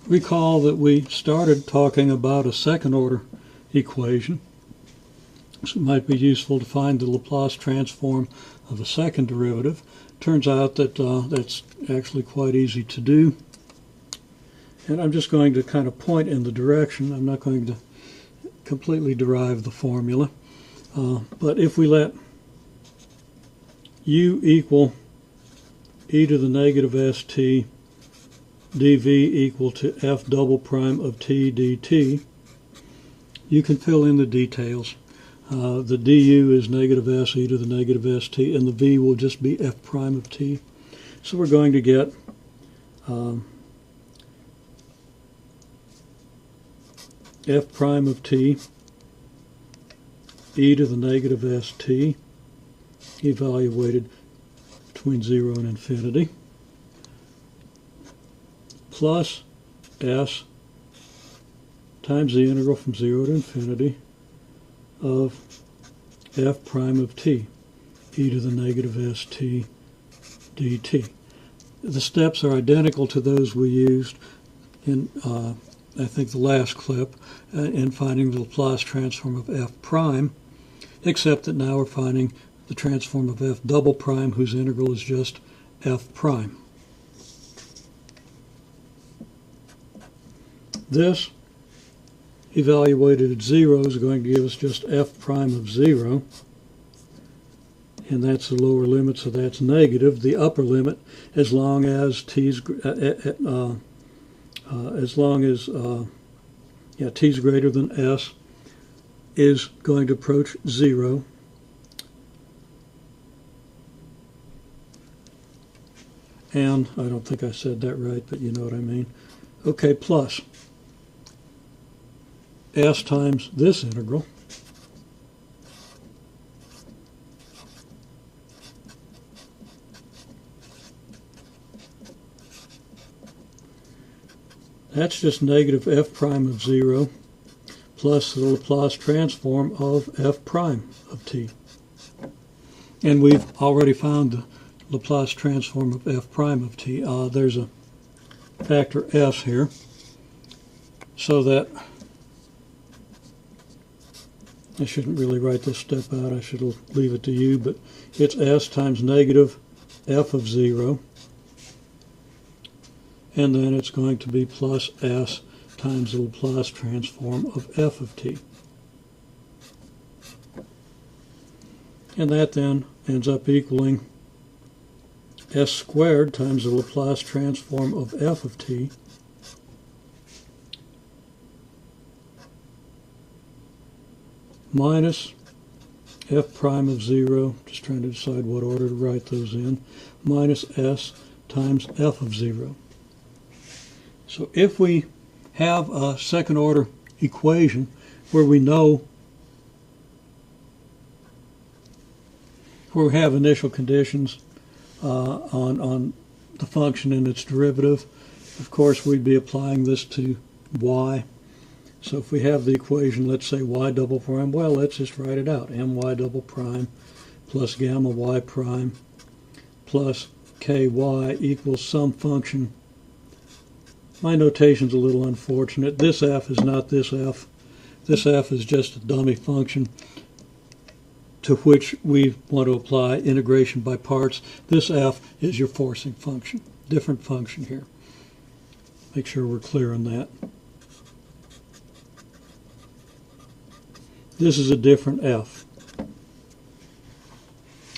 Recall that we started talking about a second order equation. So it might be useful to find the Laplace transform of a second derivative. Turns out that that's actually quite easy to do. And I'm just going to kind of point in the direction. I'm not going to completely derive the formula. But if we let u equal e to the negative st dv equal to f double prime of t dt, you can fill in the details. The du is negative s e to the negative st, and the v will just be f prime of t. So we're going to get f prime of t e to the negative st evaluated between 0 and infinity, plus s times the integral from 0 to infinity of f prime of t e to the negative st dt. The steps are identical to those we used in, I think, the last clip in finding the Laplace transform of f prime, except that now we're finding the transform of f double prime, whose integral is just f prime. This, evaluated at 0, is going to give us just f prime of 0, and that's the lower limit, so that's negative. The upper limit, as long as t's t is greater than s, is going to approach 0. And I don't think I said that right, but you know what I mean. Okay, plus s times this integral that's just negative f prime of 0 plus the Laplace transform of f prime of t. And we've already found the Laplace transform of f prime of t. There's a factor s here, so that I shouldn't really write this step out. I should leave it to you, but it's s times negative f of 0, and then it's going to be plus s times the Laplace transform of f of t. And that then ends up equaling s squared times the Laplace transform of f of t minus f prime of 0, just trying to decide what order to write those in, minus s times f of 0. So if we have a second order equation where we know, where we have initial conditions on the function and its derivative, of course we'd be applying this to y. So if we have the equation, let's say y double prime, well, let's just write it out. My double prime plus gamma y prime plus ky equals some function. My notation's a little unfortunate. This f is not this f. This f is just a dummy function to which we want to apply integration by parts. This f is your forcing function, different function here. Make sure we're clear on that. This is a different f.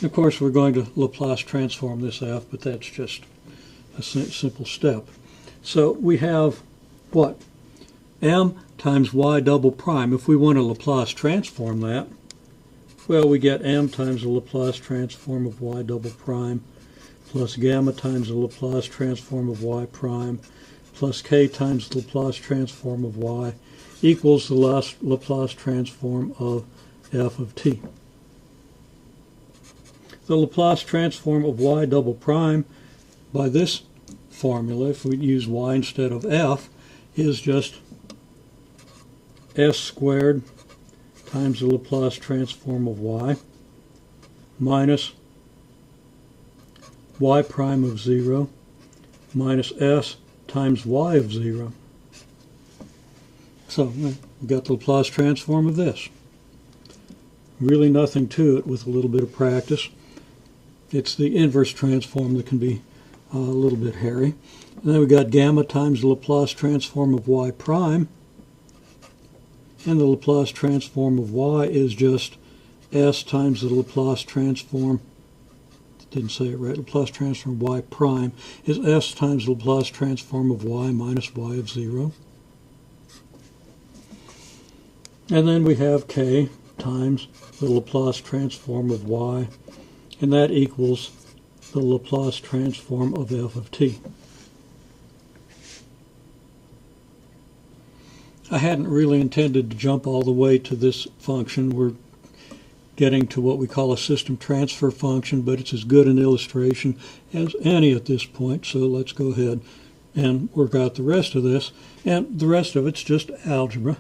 Of course, we're going to Laplace transform this f, but that's just a simple step. So we have what? M times y double prime. If we want to Laplace transform that, well, we get m times the Laplace transform of y double prime plus gamma times the Laplace transform of y prime plus k times the Laplace transform of y equals the Laplace transform of f of t. The Laplace transform of y double prime by this formula, if we use y instead of f, is just s squared times the Laplace transform of y minus y prime of 0 minus s times y of 0. So we've got the Laplace transform of this. Really nothing to it with a little bit of practice. It's the inverse transform that can be a little bit hairy. And then we've got gamma times the Laplace transform of y prime. And the Laplace transform of y is just s times the Laplace transform, didn't say it right, Laplace transform of y prime is s times the Laplace transform of y minus y of 0. And then we have k times the Laplace transform of y, and that equals the Laplace transform of f of t. I hadn't really intended to jump all the way to this function. We're getting to what we call a system transfer function, but it's as good an illustration as any at this point, so let's go ahead and work out the rest of this. And the rest of it's just algebra.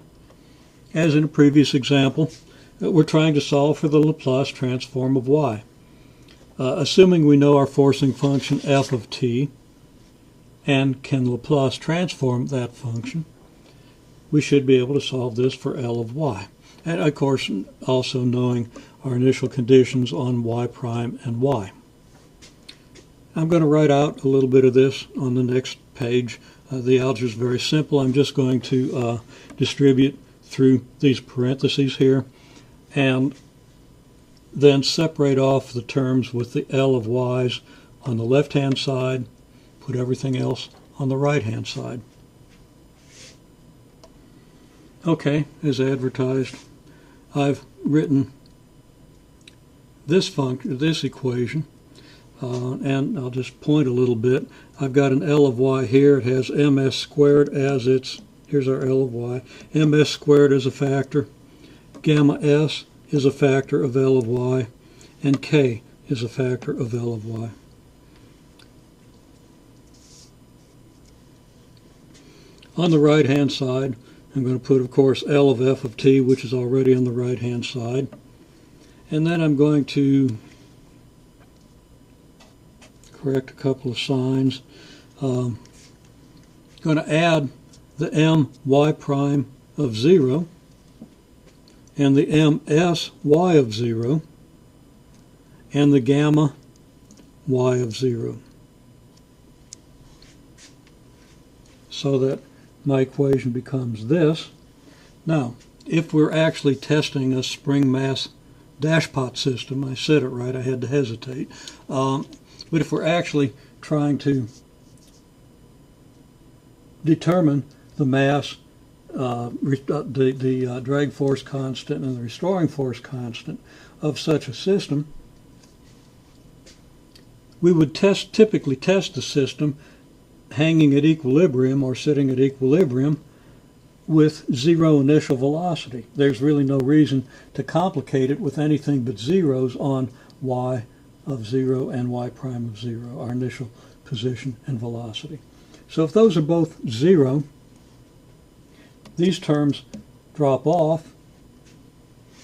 As in a previous example, we're trying to solve for the Laplace transform of y. Assuming we know our forcing function f of t and can Laplace transform that function, we should be able to solve this for L of y. And of course, also knowing our initial conditions on y prime and y. I'm going to write out a little bit of this on the next page. The algebra is very simple. I'm just going to distribute through these parentheses here and then separate off the terms with the L of y's on the left-hand side, put everything else on the right-hand side. Okay, as advertised, I've written this function, this equation, and I'll just point a little bit. I've got an L of y here. It has ms squared as its, here's our L of y. Ms squared is a factor. Gamma s is a factor of L of y. And k is a factor of L of y. On the right-hand side, I'm going to put, of course, L of f of t, which is already on the right-hand side. And then I'm going to correct a couple of signs. Going to add the m y prime of 0 and the m s y of 0 and the gamma y of 0. So that my equation becomes this. Now, if we're actually testing a spring mass dashpot system, I said it right, I had to hesitate, but if we're actually trying to determine the mass, the drag force constant and the restoring force constant of such a system, we would typically test the system hanging at equilibrium or sitting at equilibrium with zero initial velocity. There's really no reason to complicate it with anything but zeros on y of 0 and y prime of 0, our initial position and velocity. So if those are both 0, these terms drop off.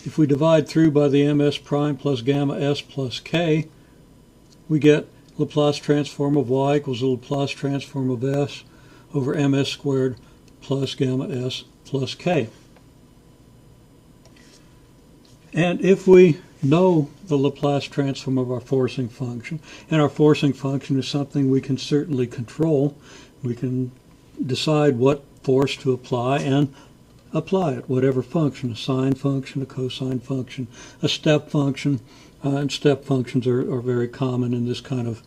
If we divide through by the ms prime plus gamma s plus k, we get Laplace transform of y equals the Laplace transform of s over ms squared plus gamma s plus k. And if we know the Laplace transform of our forcing function, and our forcing function is something we can certainly control, we can decide what force to apply and apply it, whatever function, a sine function, a cosine function, a step function, and step functions are very common in this kind of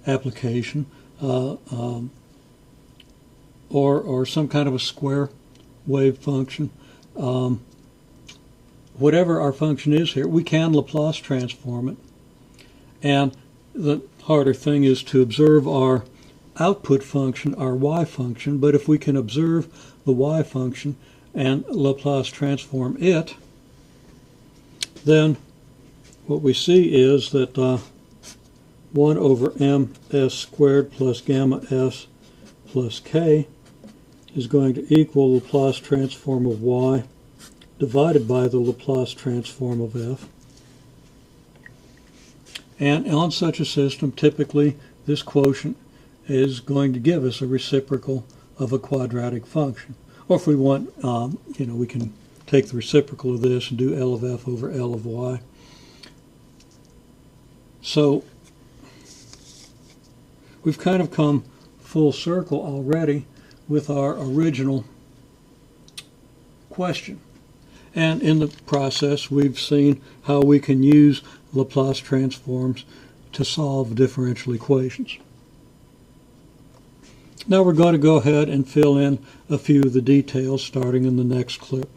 application, or some kind of a square wave function. Whatever our function is here, we can Laplace transform it. And the harder thing is to observe our output function, our y function, but if we can observe the y function and Laplace transform it, then what we see is that 1 over ms squared plus gamma s plus k is going to equal Laplace transform of y divided by the Laplace transform of f. And on such a system, typically this quotient is going to give us a reciprocal of a quadratic function. Or if we want, we can take the reciprocal of this and do L of f over L of y. So we've kind of come full circle already with our original question. And in the process, we've seen how we can use Laplace transforms to solve differential equations. Now we're going to go ahead and fill in a few of the details starting in the next clip.